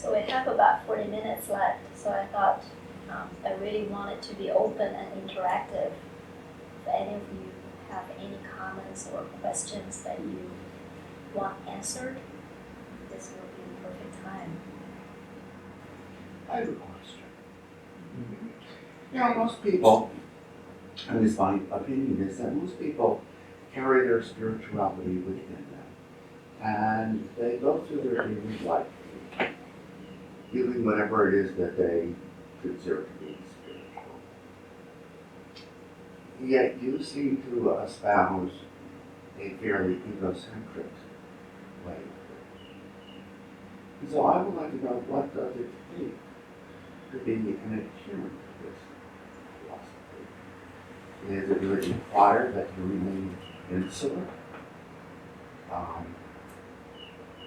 So we have about 40 minutes left, so I thought I really wanted to be open and interactive. If any of you have any comments or questions that you want answered, this will be the perfect time. I have a question. You know, most people, and it's my opinion, is that most people carry their spirituality within them. And they go through their daily life doing whatever it is that they consider to be spiritual. Yet you seem to espouse a fairly egocentric way. And so I would like to know, what does it take to be an adherent to this philosophy? Is it really required that you remain insular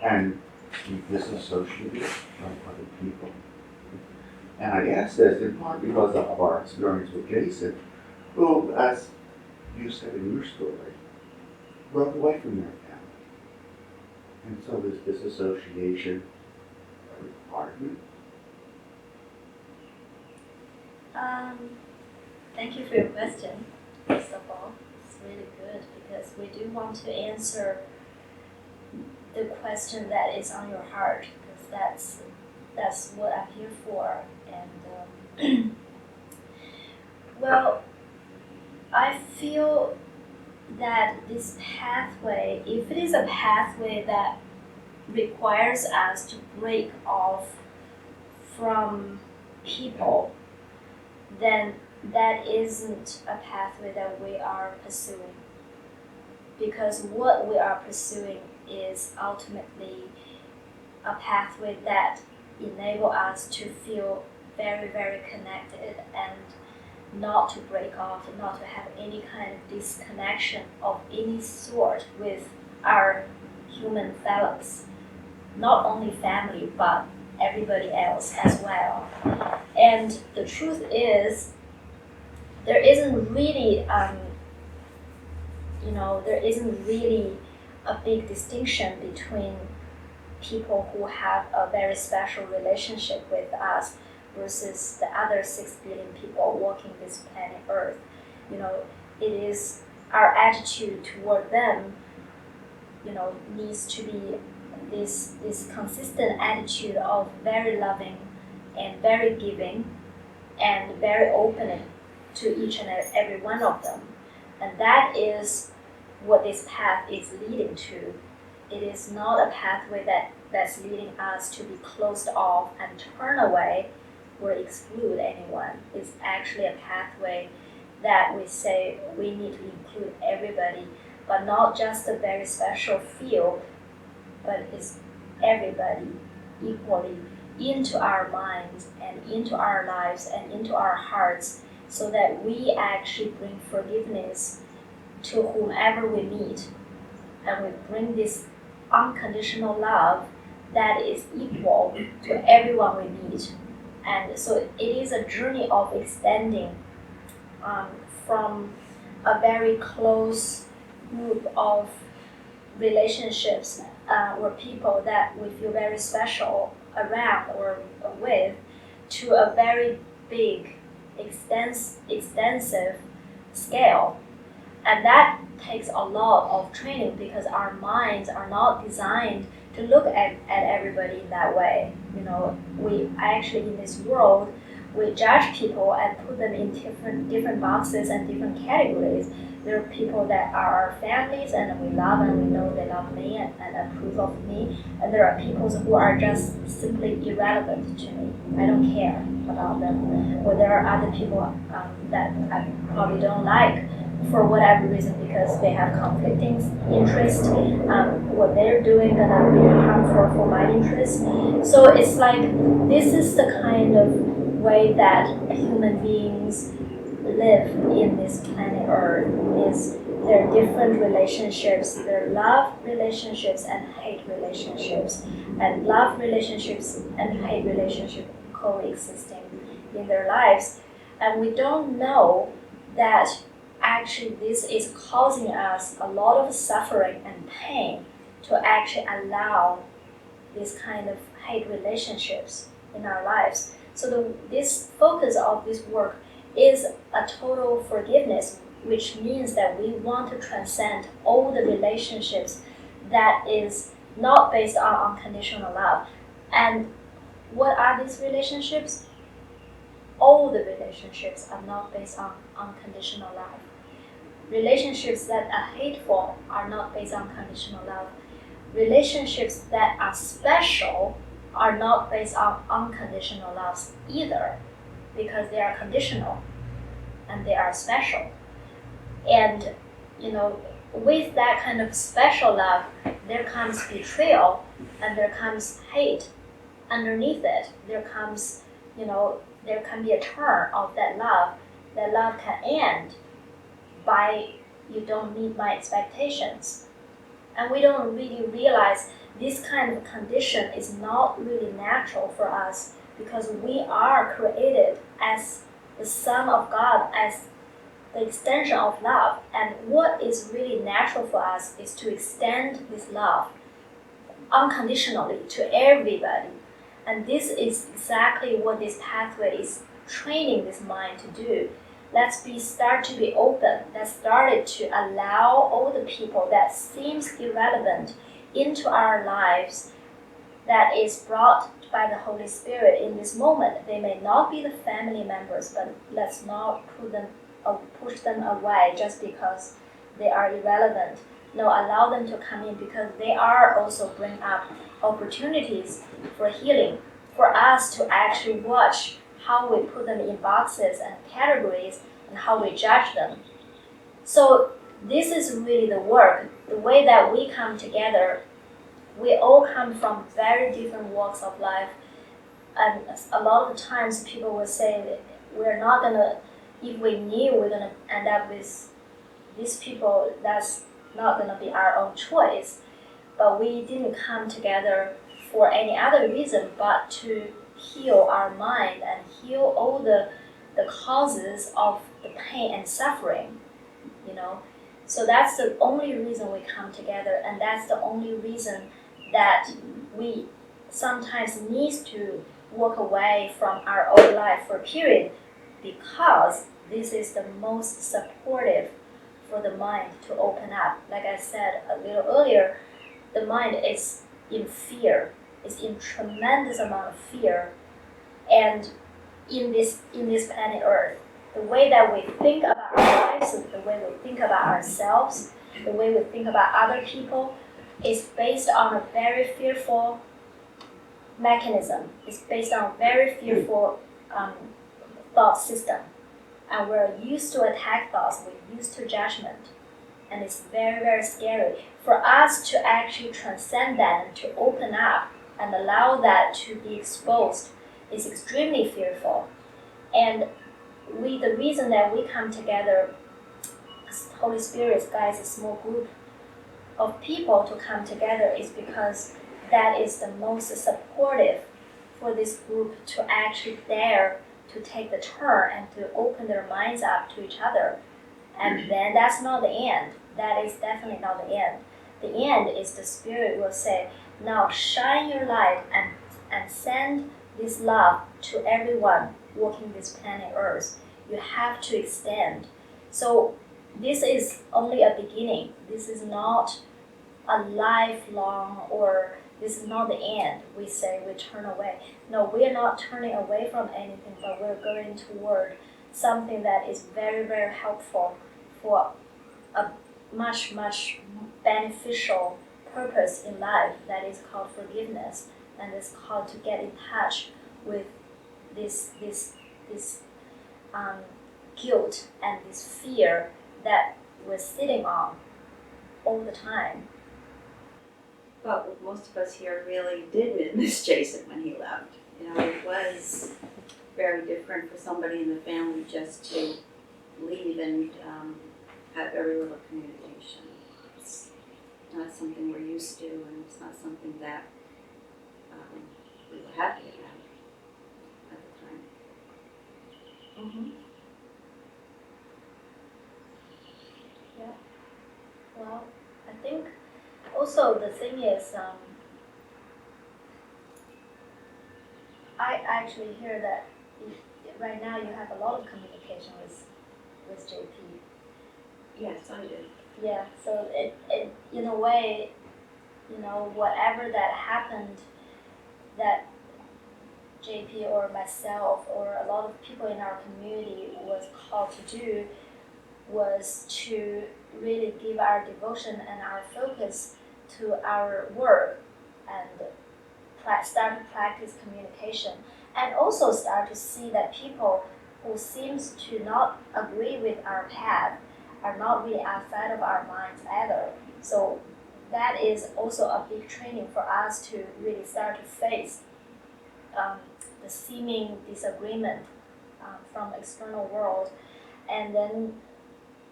and be disassociated from other people? And I ask this in part because of our experience with Jason, who, as you said in your story, broke away from their family. And so this disassociation a requirement? Thank you for your question, first of all. It's really good because we do want to answer the question that is on your heart, because that's what I'm here for. And well, I feel that this pathway, if it is a pathway that requires us to break off from people, then that isn't a pathway that we are pursuing. Because what we are pursuing is ultimately a pathway that enables us to feel very, very connected and not to break off, not to have any kind of disconnection of any sort with our human fellows. Not only family, but everybody else as well. And the truth is, there isn't really a big distinction between people who have a very special relationship with us versus the other 6 billion people walking this planet Earth. It is our attitude toward them, needs to be this consistent attitude of very loving and very giving and very open to each and every one of them. And that is what this path is leading to. It is not a pathway that's leading us to be closed off and turn away or exclude anyone. It's actually a pathway that we say we need to include everybody, but not just a very special few, but it's everybody equally into our minds and into our lives and into our hearts, so that we actually bring forgiveness to whomever we meet, and we bring this unconditional love that is equal to everyone we meet. And so it is a journey of extending from a very close group of relationships or people that we feel very special around or with, to a very big, extensive scale. And that takes a lot of training, because our minds are not designed to look at everybody in that way. We actually, in this world, we judge people and put them in different boxes and different categories. There are people that are our families and we love, and we know they love me and approve of me. And there are people who are just simply irrelevant to me. I don't care about them. Or there are other people that I probably don't like for whatever reason, because they have conflicting interests. What they're doing gonna be harmful for my interests. So it's like, this is the kind of way that human beings live in this planet Earth. Is there are different relationships. There are love relationships and hate relationships, and love relationships and hate relationships coexisting in their lives. And we don't know that actually this is causing us a lot of suffering and pain, to actually allow this kind of hate relationships in our lives. So this focus of this work is a total forgiveness, which means that we want to transcend all the relationships that is not based on unconditional love. And what are these relationships? All the relationships are not based on unconditional love. Relationships that are hateful are not based on conditional love. Relationships that are special are not based on unconditional love either, because they are conditional and they are special. And with that kind of special love, there comes betrayal and there comes hate. Underneath it, there can be a turn of that love. That love can end by you don't meet my expectations. And we don't really realize this kind of condition is not really natural for us, because we are created as the Son of God, as the extension of love. And what is really natural for us is to extend this love unconditionally to everybody. And this is exactly what this pathway is training this mind to do. Start to be open. Let's start to allow all the people that seems irrelevant into our lives, that is brought by the Holy Spirit in this moment. They may not be the family members, but let's not push them away just because they are irrelevant. No, allow them to come in, because they are also bring up opportunities for healing, for us to actually watch how we put them in boxes and categories and how we judge them. So this is really the work, the way that we come together. We all come from very different walks of life, and a lot of times people will say we're not gonna, if we knew we're gonna end up with these people, that's not gonna be our own choice. But we didn't come together for any other reason but to heal our mind and heal all the causes of the pain and suffering, So that's the only reason we come together, and that's the only reason that we sometimes need to walk away from our old life for a period, because this is the most supportive for the mind to open up. Like I said a little earlier, the mind is in fear, is in tremendous amount of fear. And in this planet Earth, the way that we think about our lives, the way we think about ourselves, the way we think about other people, is based on a very fearful mechanism. It's based on a very fearful thought system. And we're used to attack thoughts, we're used to judgment. And it's very, very scary. For us to actually transcend that and to open up and allow that to be exposed is extremely fearful. And the reason that we come together, Holy Spirit guides a small group of people to come together, is because that is the most supportive for this group to actually dare to take the turn and to open their minds up to each other. And then that's not the end. That is definitely not the end. The end is the Spirit will say, now shine your light and send this love to everyone walking this planet Earth. You have to extend. So this is only a beginning. This is not a lifelong, or this is not the end. We say we turn away. No, we are not turning away from anything, but we're going toward something that is very, very helpful for a much, much beneficial purpose in life, that is called forgiveness, and it's called to get in touch with this guilt and this fear that we're sitting on all the time. But most of us here really did miss Jason when he left. It was very different for somebody in the family just to leave and have very little communication. It's not something we're used to, and it's not something that we were happy about at the time. Mm-hmm. Yeah. Well, I think also the thing is, I actually hear that right now you have a lot of communication with JP. Yes, I do. Yeah, so it in a way, whatever that happened, that JP or myself or a lot of people in our community was called to do was to really give our devotion and our focus to our work and start to practice communication and also start to see that people who seems to not agree with our path are not really outside of our minds either. So that is also a big training for us to really start to face the seeming disagreement from external world, and then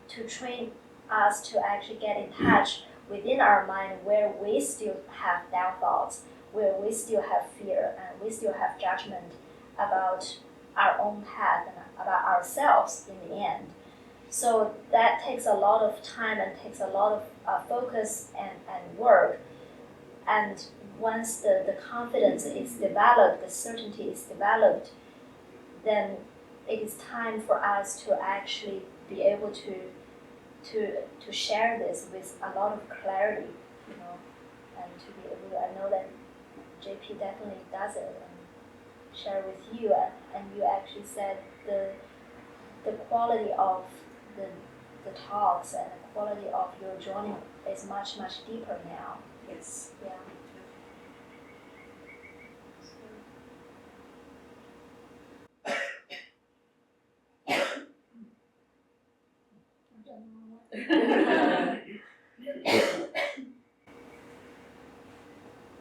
to train us to actually get in touch within our mind where we still have doubt thoughts, where we still have fear, and we still have judgment about our own path and about ourselves in the end. So that takes a lot of time and takes a lot of focus and work. And once the confidence is developed, the certainty is developed, then it is time for us to actually be able to share this with a lot of clarity, and to be able to, I know that JP definitely does it and share with you, and you actually said the quality of the talks and the quality of your joining is much, much deeper now. Yes. Yeah.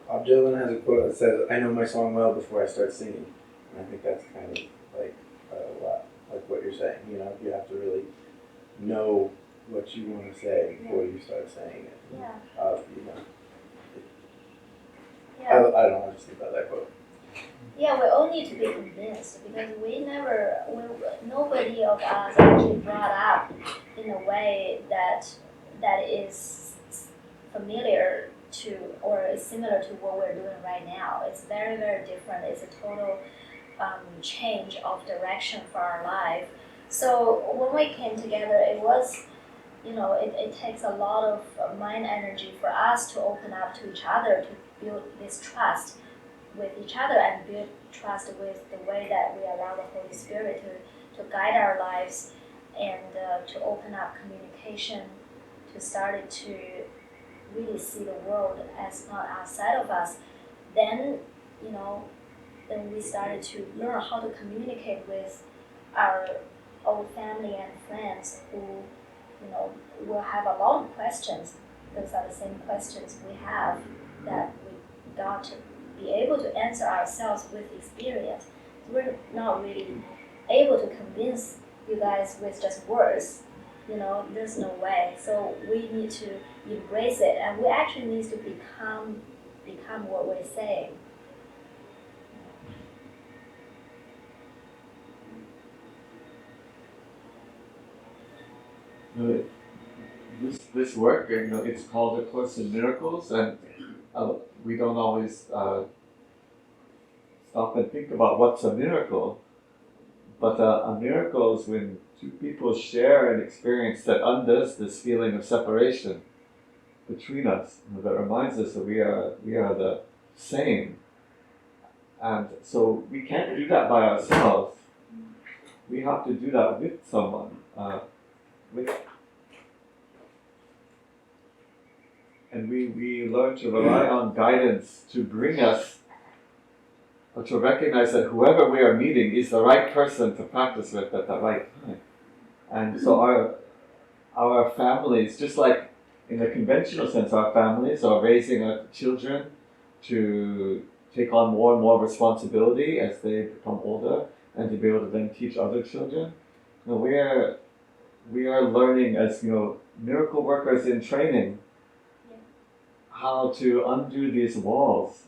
Bob Dylan has a quote that says, "I know my song well before I start singing," and I think that's kind of like like what you're saying. You have to really know what you want to say before you start saying it. Yeah. I don't know. I just think about that quote. Yeah, we all need to be convinced because nobody of us actually brought up in a way that is familiar to or is similar to what we're doing right now. It's very, very different. It's a total change of direction for our life. So when we came together, it was, it takes a lot of mind energy for us to open up to each other, to build this trust with each other and build trust with the way that we allow the Holy Spirit to guide our lives, and to open up communication, to start to really see the world as not outside of us. Then, then we started to learn how to communicate with our old family and friends who, will have a lot of questions. Those are the same questions we have that we got to be able to answer ourselves with experience. We're not really able to convince you guys with just words. There's no way. So we need to embrace it, and we actually need to become what we're saying. This work, it's called A Course in Miracles, and we don't always stop and think about what's a miracle. But a miracle is when two people share an experience that undoes this feeling of separation between us, that reminds us that we are the same. And so we can't do that by ourselves. We have to do that with someone. And we learn to rely on guidance to bring us, or to recognize that whoever we are meeting is the right person to practice with at the right time. And so our families, just like in the conventional sense, our families are raising our children to take on more and more responsibility as they become older, and to be able to then teach other children. We are learning as miracle workers in training how to undo these walls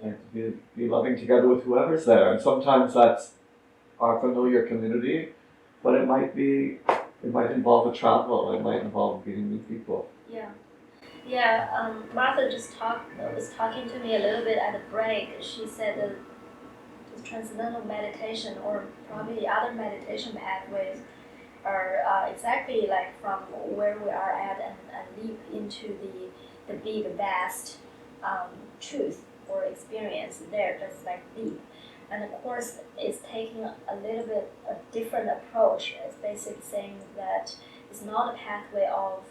and to be loving together with whoever's there. And sometimes that's our familiar community, but it might involve a travel, it might involve meeting new people. Martha was talking to me a little bit at the break. She said to with transcendental meditation or probably other meditation pathways are exactly like from where we are at and leap into the big vast truth or experience there, just like leap. And of course, it's taking a little bit a different approach. It's basically saying that it's not a pathway of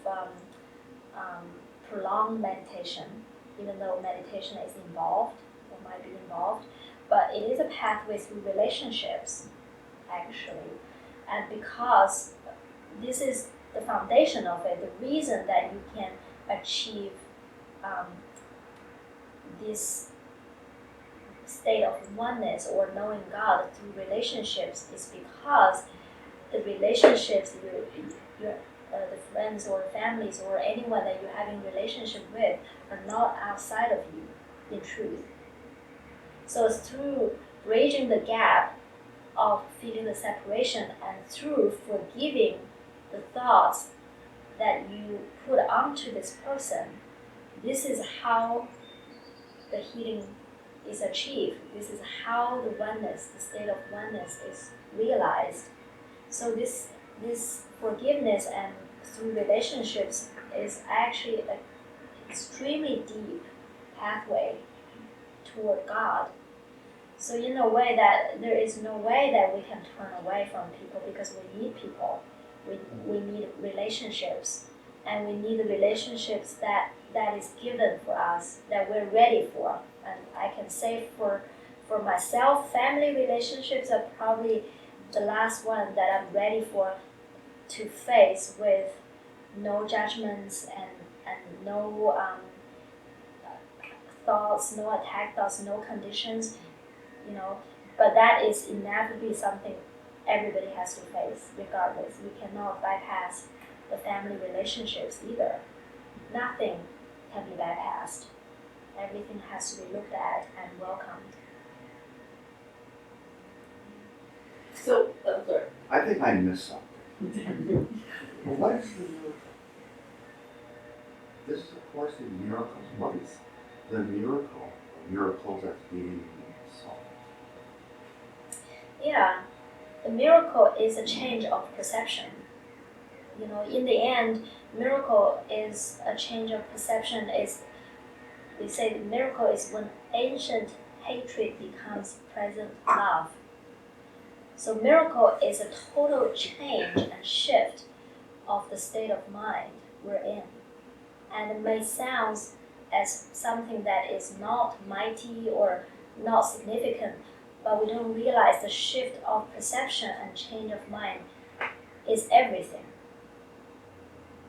prolonged meditation, even though meditation is involved or might be involved, but it is a pathway through relationships, actually. And because this is the foundation of it, the reason that you can achieve this state of oneness or knowing God through relationships is because the relationships the friends or families or anyone that you're having relationship with are not outside of you in truth. So it's through bridging the gap of feeling the separation and through forgiving the thoughts that you put onto this person, this is how the healing is achieved. This is how the oneness, the state of oneness is realized. So this forgiveness and through relationships is actually an extremely deep pathway toward God. So in a way that there is no way that we can turn away from people because we need people. We need relationships, and we need the relationships that is given for us, that we're ready for. And I can say for myself, family relationships are probably the last one that I'm ready for to face with no judgments and no thoughts, no attack thoughts, no conditions, But that is inevitably something everybody has to face, regardless. We cannot bypass the family relationships either. Nothing can be bypassed. Everything has to be looked at and welcomed. So, sorry. I think I missed something. Well, what is the miracle? This is, of course, in miracles. What is the miracle? Miracles that's being solved. Yeah, the miracle is a change of perception. In the end, miracle is a change of perception. We say the miracle is when ancient hatred becomes present love. So miracle is a total change and shift of the state of mind we're in. And it may sound as something that is not mighty or not significant, but we don't realize the shift of perception and change of mind is everything.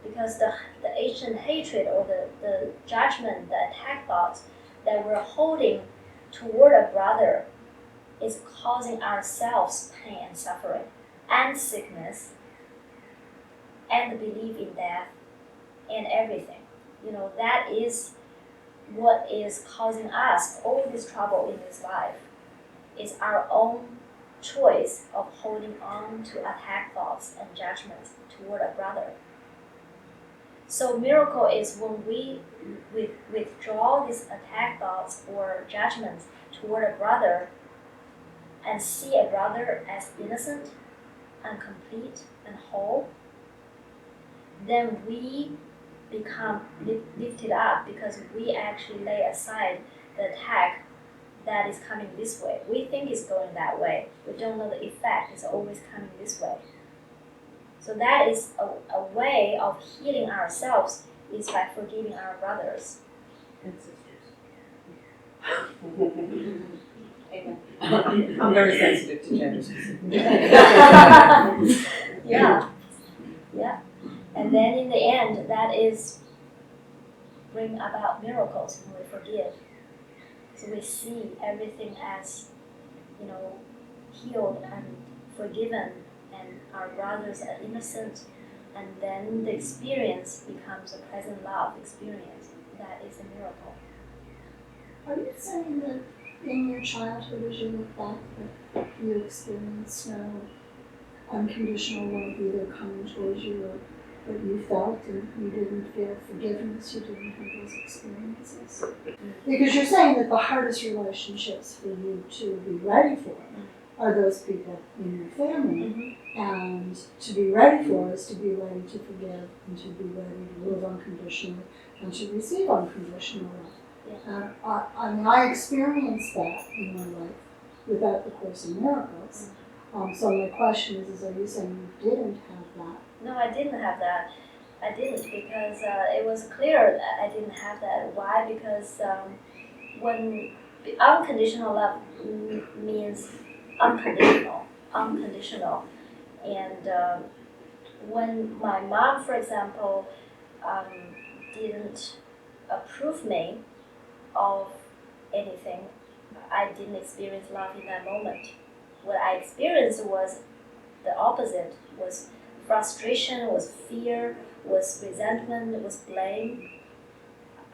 Because the ancient hatred or the judgment, the attack thoughts that we're holding toward a brother is causing ourselves pain and suffering and sickness and the belief in death and everything. That is what is causing us all this trouble in this life. Is our own choice of holding on to attack thoughts and judgments toward a brother. So miracle is when we withdraw these attack thoughts or judgments toward a brother and see a brother as innocent and complete and whole, then we become lifted up because we actually lay aside the attack that is coming this way. We think it's going that way. We don't know the effect is always coming this way. So that is a way of healing ourselves is by forgiving our brothers and sisters. Amen. I'm very sensitive to gender specific. Yeah. And then in the end, that is bring about miracles when we forgive. So we see everything as, healed and forgiven, and our brothers are innocent, and then the experience becomes a present love experience. That is a miracle. Are you saying that in your childhood, as you look back, that you experienced no unconditional love either coming towards you that you felt and you didn't feel forgiveness, you didn't have those experiences. Because you're saying that the hardest relationships for you to be ready for are those people in your family. And to be ready for is to be ready to forgive and to be ready to live unconditionally and to receive unconditional love. And I mean, I experienced that in my life without the Course in Miracles. So my question is are you saying you didn't have that? No, I didn't have that. I didn't because it was clear that I didn't have that. Why? Because when unconditional love means unconditional. And when my mom, for example, didn't approve me of anything, I didn't experience love in that moment. What I experienced was the opposite, was frustration, was fear, was resentment, was blame.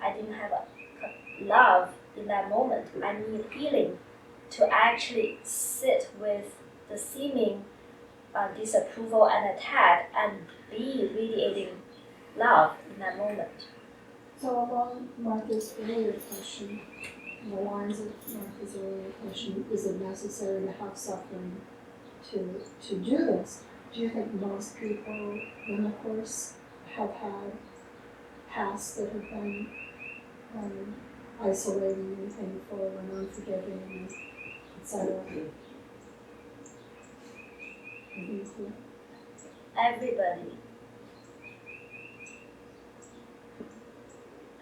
I didn't have love in that moment. I need healing to actually sit with the seeming disapproval and attack and be radiating love in that moment. So along Martha's earlier question, the lines of Martha's earlier question, is it necessary to have suffering to do this? Do you think most people in the Course have had pasts that have been isolating and painful and unforgiving, etc.?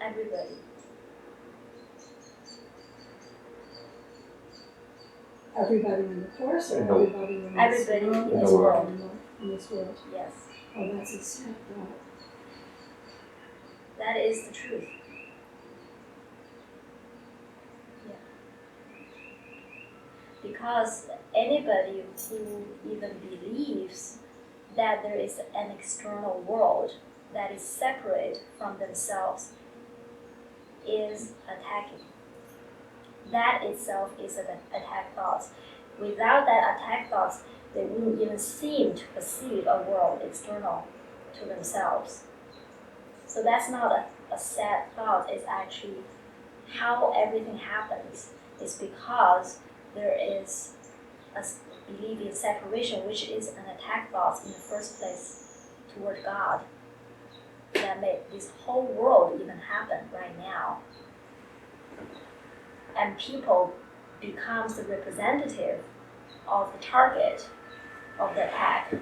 Everybody. Everybody in the Course or No. everybody in this Everybody world? in this world. In this world. Yes, Oh, that's a step up. that is the truth. Yeah. Because anybody who even believes that there is an external world that is separate from themselves is attacking. That itself is an attack thought. Without that attack thoughts, they wouldn't even seem to perceive a world external to themselves. So that's not a sad thought, it's actually how everything happens. It's because there is a belief in separation, which is an attack thought in the first place toward God, that made this whole world even happen right now. And people becomes the representative of the target of the attack.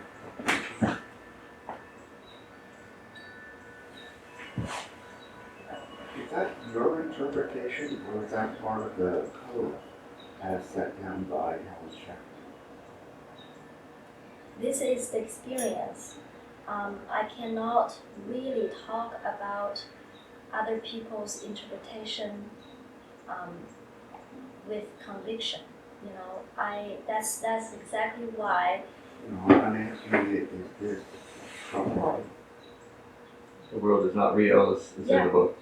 Is that your interpretation, or is that part of the code as set down by Helen Shepherd? This is the experience. I cannot really talk about other people's interpretation with conviction. You know, that's exactly why. No, I'm asking you, is this from The world is not real, it's in the book.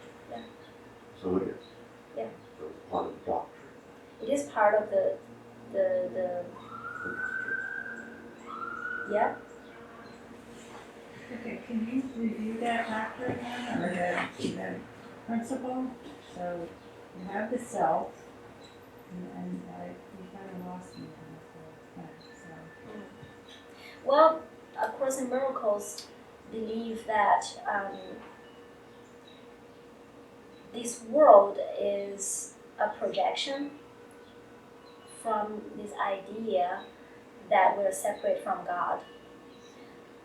So it is? Yeah. So it's part of the doctrine. It is part of the yeah. Okay, can you review that factor again, or that principle? So you have the self, and you kind of lost me on this whole thing, Well, A Course in Miracles believe that this world is a projection from this idea that we're separate from God.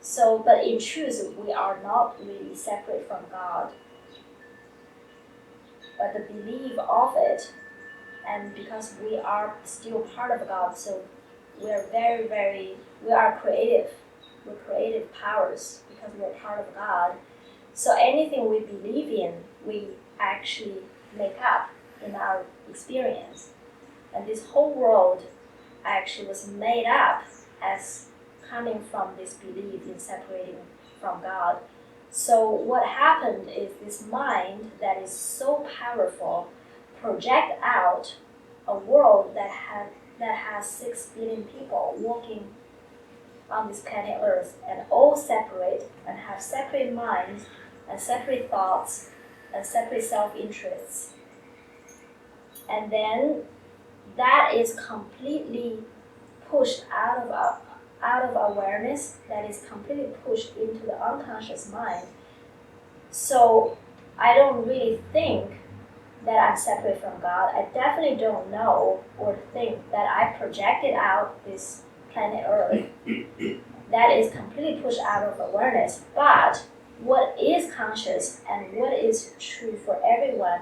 So, but in truth, we are not really separate from God. But the belief of it, and because we are still part of God, so we are we are creative. We're creative powers because we're part of God. So anything we believe in, we actually make up in our experience. And this whole world actually was made up as coming from this belief in separating from God. So what happened is this mind that is so powerful project out a world that has 6 billion people walking on this planet Earth and all separate and have separate minds and separate thoughts and separate self-interests. And then that is completely pushed out of awareness, that is completely pushed into the unconscious mind. So I don't really think that I'm separate from God. I definitely don't know or think that I projected out this planet Earth. That is completely pushed out of awareness. But what is conscious and what is true for everyone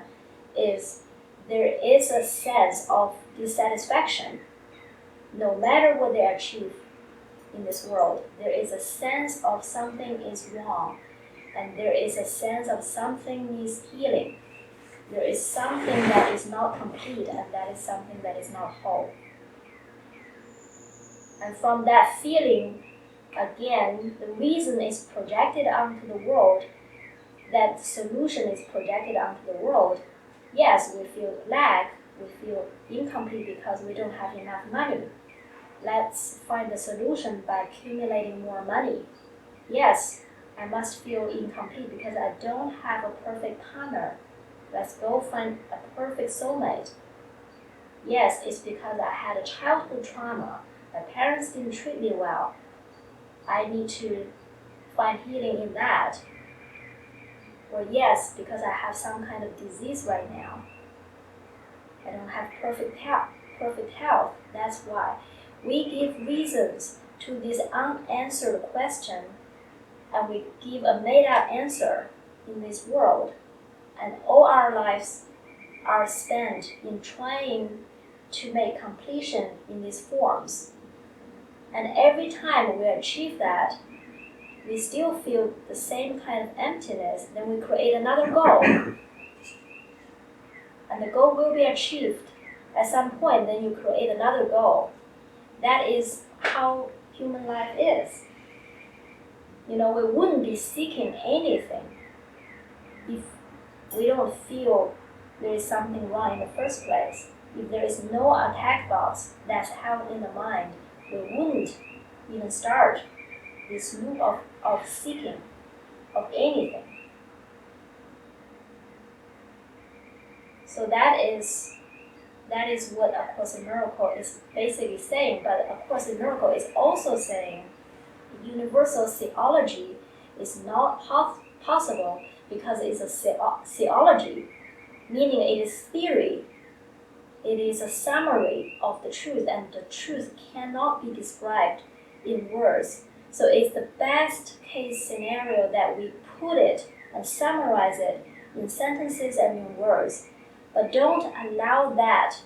is there is a sense of dissatisfaction. No matter what they achieve in this world, there is a sense of something is wrong, and there is a sense of something needs healing. There is something that is not complete, and that is something that is not whole. And from that feeling, again, the reason is projected onto the world, that the solution is projected onto the world. Yes, we feel lack, we feel incomplete because we don't have enough money. Let's find the solution by accumulating more money. Yes, I must feel incomplete because I don't have a perfect partner. Let's go find a perfect soulmate. Yes, it's because I had a childhood trauma. My parents didn't treat me well. I need to find healing in that. Or yes, because I have some kind of disease right now. I don't have perfect health. That's why. We give reasons to this unanswered question, and we give a made-up answer in this world. And all our lives are spent in trying to make completion in these forms. And every time we achieve that, we still feel the same kind of emptiness. Then we create another goal. And the goal will be achieved at some point, then you create another goal. That is how human life is. We wouldn't be seeking anything if we don't feel there is something wrong in the first place. If there is no attack thoughts that's held in the mind, we wouldn't even start this loop of seeking of anything. So that is what A Course in Miracles is basically saying, but A Course in Miracles is also saying universal theology is not possible because it's a theology, meaning it is theory. It is a summary of the truth, and the truth cannot be described in words. So it's the best case scenario that we put it and summarize it in sentences and in words. But don't allow that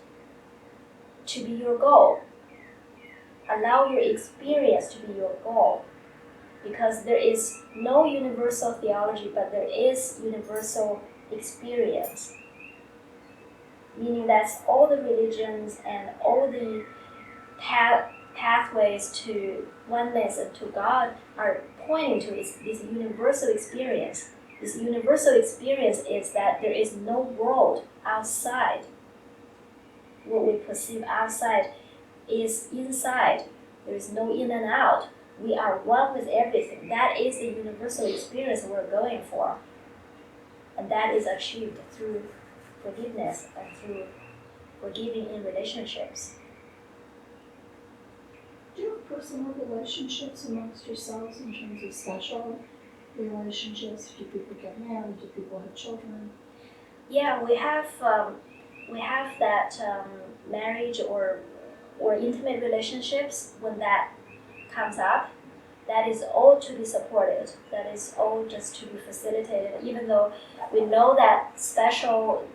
to be your goal. Allow your experience to be your goal. Because there is no universal theology, but there is universal experience. Meaning that all the religions and all the pathways to oneness and to God are pointing to this universal experience. This universal experience is that there is no world outside. What we perceive outside is inside. There is no in and out. We are one with everything. That is the universal experience we're going for. And that is achieved through forgiveness and through forgiving in relationships. Do you have personal relationships amongst yourselves in terms of special relationships? Do people get married? Do people have children? Yeah, we have that marriage or intimate relationships. When that comes up, that is all to be supported. That is all just to be facilitated. Even though we know that special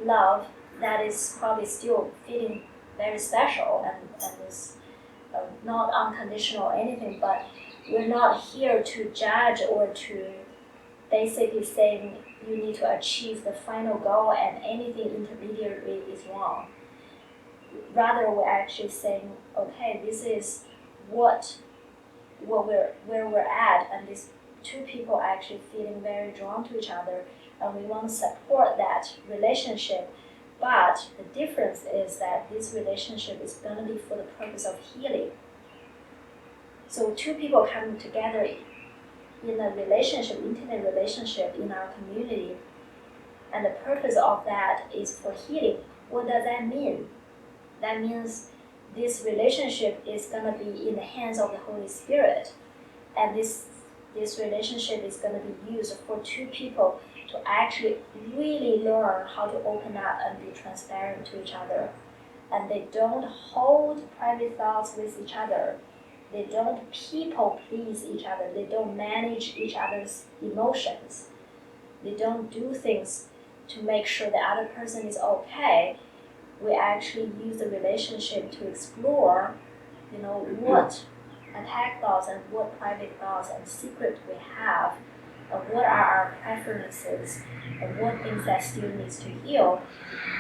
love, that is probably still feeling very special and is not unconditional or anything, but we're not here to judge or to basically saying you need to achieve the final goal and anything intermediary is wrong. Rather, we're actually saying, okay, this is where we're at, and these two people are actually feeling very drawn to each other, and we want to support that relationship. But the difference is that this relationship is going to be for the purpose of healing. So two people come together in a relationship, intimate relationship in our community, and the purpose of that is for healing. What does that mean? That means this relationship is gonna be in the hands of the Holy Spirit, and this relationship is gonna be used for two people to actually really learn how to open up and be transparent to each other. And they don't hold private thoughts with each other. They don't people please each other. They don't manage each other's emotions. They don't do things to make sure the other person is okay. We actually use the relationship to explore, what attack thoughts and what private thoughts and secret we have, and what are our preferences, and what things that still needs to heal,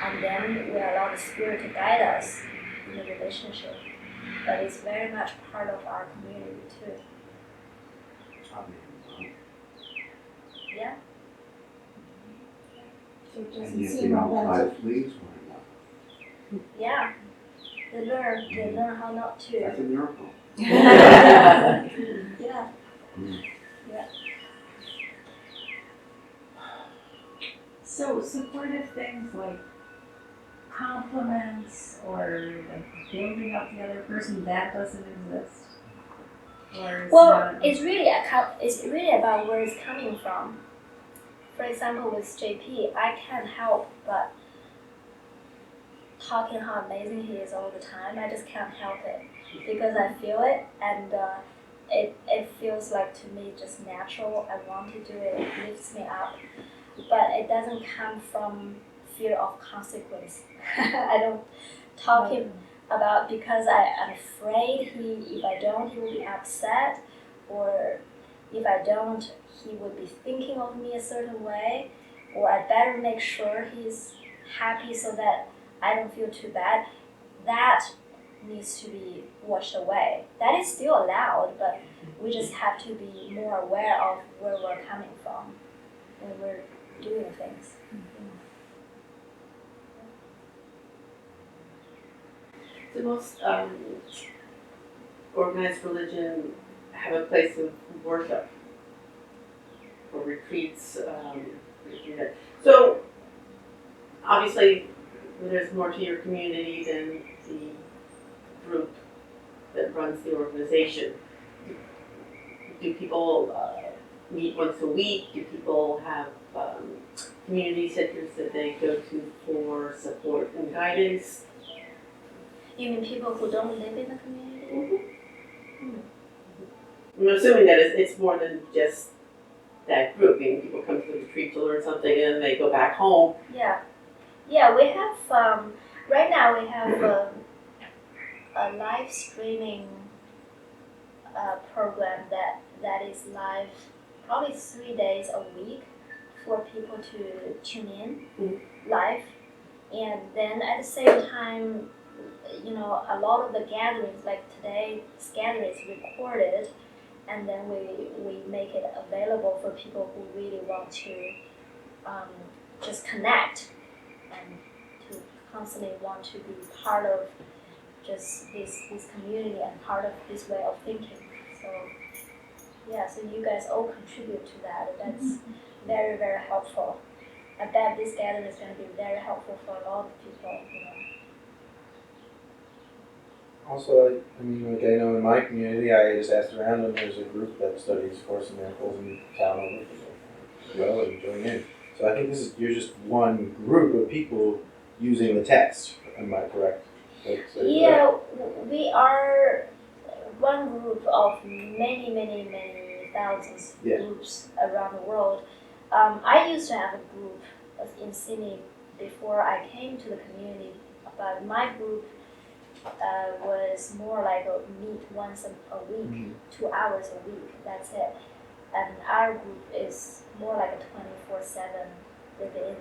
and then we allow the Spirit to guide us in the relationship. But it's very much part of our community too. Yeah. So it And doesn't yet they seem all don't try that to different. please one another. Yeah. They learn how not to. That's a miracle. Yeah. Mm. Yeah. So supportive things like compliments or like building up the other person, that doesn't exist? Or is Well, not, it's really about where it's coming from. For example, with JP, I can't help but talking how amazing he is all the time. I just can't help it because I feel it, and it feels like to me just natural. I want to do it. It lifts me up, but it doesn't come from fear of consequence. I don't talk him about because I'm afraid if I don't, he will be upset, or if I don't, he would be thinking of me a certain way, or I better make sure he's happy so that I don't feel too bad. That needs to be washed away. That is still allowed, but we just have to be more aware of where we're coming from when we're doing things. The most organized religion have a place of worship or retreats. So obviously, there's more to your community than the group that runs the organization. Do people meet once a week? Do people have community centers that they go to for support and guidance? You mean people who don't live in the community? I'm assuming that it's more than just that group. I mean, people come to the retreat to learn something and then they go back home. Yeah, we have right now we have a live streaming program that is live probably 3 days a week for people to tune in live, and then at the same time, a lot of the gatherings, like today's gathering, is recorded, and then we make it available for people who really want to just connect and to constantly want to be part of just this community and part of this way of thinking. So yeah, so you guys all contribute to that. That's very, very helpful. I bet this gathering is going to be very helpful for a lot of people. Also, I mean, like I know in my community, I just asked around, and there's a group that studies Course in Miracles in town over well and join in. So I think you're just one group of people using the text. Am I correct? Yeah, we are one group of many, many, many thousands of groups around the world. I used to have a group in Sydney before I came to the community, but my group was more like a meet once a week, 2 hours a week, that's it. And our group is more like a 24/7 live-in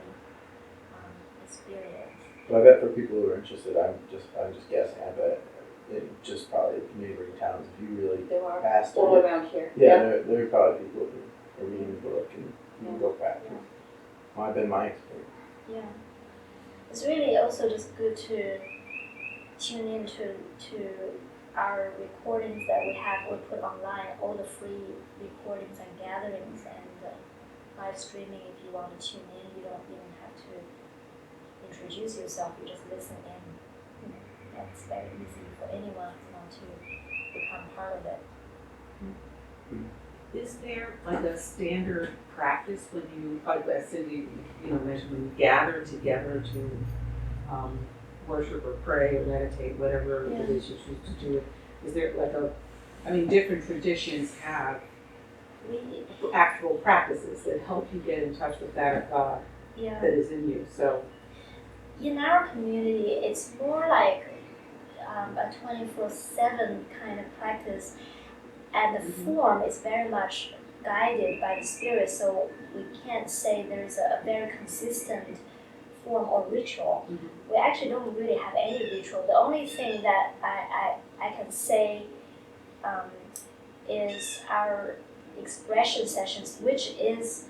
experience. So I bet for people who are interested, I'm just guessing, I bet it just probably neighboring towns, if you really There are asked all them. around here. Yeah, there are probably people who are reading the book and you can go back. Might have been my experience. Yeah. It's really also just good to tune into our recordings that we have, we put online, all the free recordings and gatherings and live streaming. If you want to tune in, you don't even have to introduce yourself, you just listen in. That's very easy for anyone who wants to become part of it. Is there like a standard practice when you, like Cindy, mentioned when you gather together to worship or pray or meditate, whatever it is you choose to do? Is there like different traditions have actual practices that help you get in touch with that God that is in you. So in our community, it's more like a 24/7 kind of practice, and the form is very much guided by the Spirit, so we can't say there's a very consistent form or ritual. We actually don't really have any ritual. The only thing that I can say is our expression sessions, which is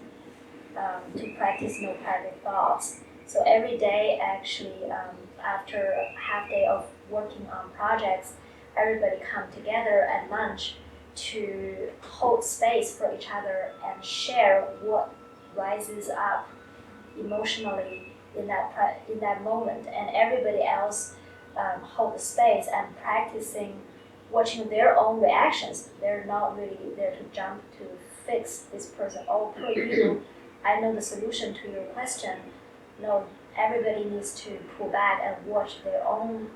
to practice no private thoughts. So every day, actually, after a half day of working on projects, everybody come together at lunch to hold space for each other and share what rises up emotionally in that moment, and everybody else hold the space and practicing watching their own reactions. They're not really there to jump to fix this person. Oh, poor you, I know the solution to your question. No, everybody needs to pull back and watch their own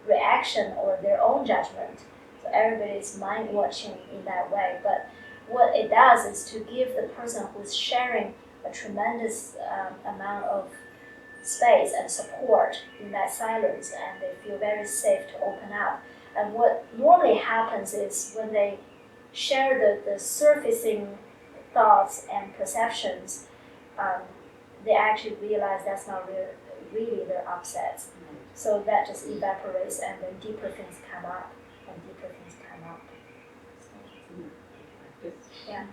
reaction or their own judgment. So everybody's mind watching in that way. But what it does is to give the person who's sharing a tremendous amount of space and support in that silence, and they feel very safe to open up. And what normally happens is when they share the surfacing thoughts and perceptions, they actually realize that's not really their upsets. So that just evaporates, and then deeper things come up, and deeper things come up. Yeah.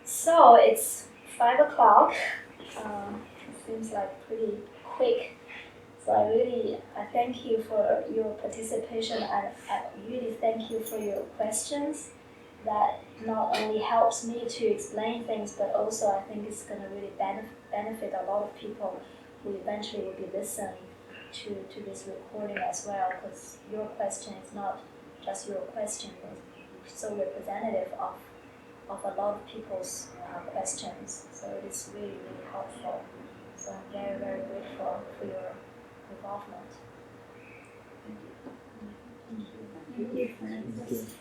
So it's 5 o'clock. It seems like pretty quick. So I thank you for your participation, and I really thank you for your questions. That not only helps me to explain things, but also I think it's going to really benefit a lot of people who eventually will be listening to this recording as well, because your question is not just your question, it's so representative of a lot of people's questions. So it's really, really helpful. So I'm very, very grateful for your involvement. Thank you, Francis.